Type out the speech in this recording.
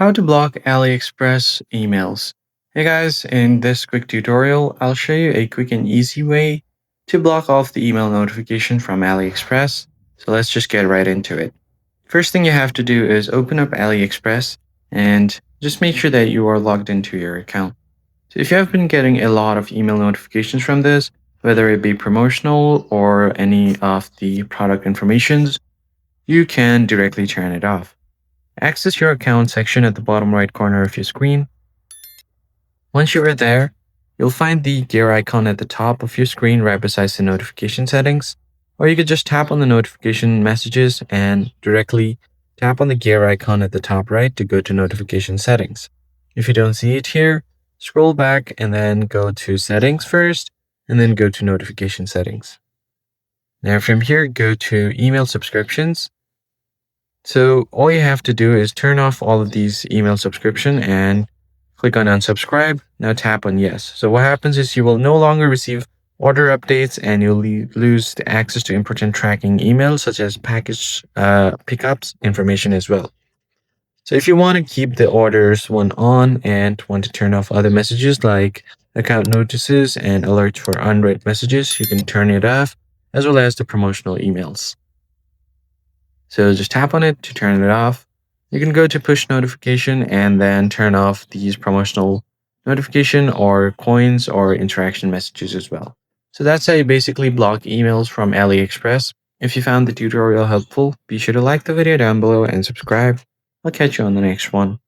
How to block AliExpress emails. Hey guys, in this quick tutorial, I'll show you a quick and easy way to block off the email notification from AliExpress. So let's just get right into it. First thing you have to do is open up AliExpress and just make sure that you are logged into your account. So if you have been getting a lot of email notifications from this, whether it be promotional or any of the product informations, you can directly turn it off. Access your account section at the bottom right corner of your screen. Once you are there, you'll find the gear icon at the top of your screen right beside the notification settings. Or you could just tap on the notification messages and directly tap on the gear icon at the top right to go to notification settings. If you don't see it here, scroll back and then go to settings first, and then go to notification settings. Now from here, go to email subscriptions. So all you have to do is turn off all of these email subscription and click on unsubscribe. Now tap on yes. So what happens is you will no longer receive order updates and you'll lose the access to important tracking emails such as package pickups information as well. So if you want to keep the orders one on and want to turn off other messages like account notices and alerts for unread messages, you can turn it off, as well as the promotional emails. So just tap on it to turn it off. You can go to push notification and then turn off these promotional notification or coins or interaction messages as well. So that's how you basically block emails from AliExpress. If you found the tutorial helpful, be sure to like the video down below and subscribe. I'll catch you on the next one.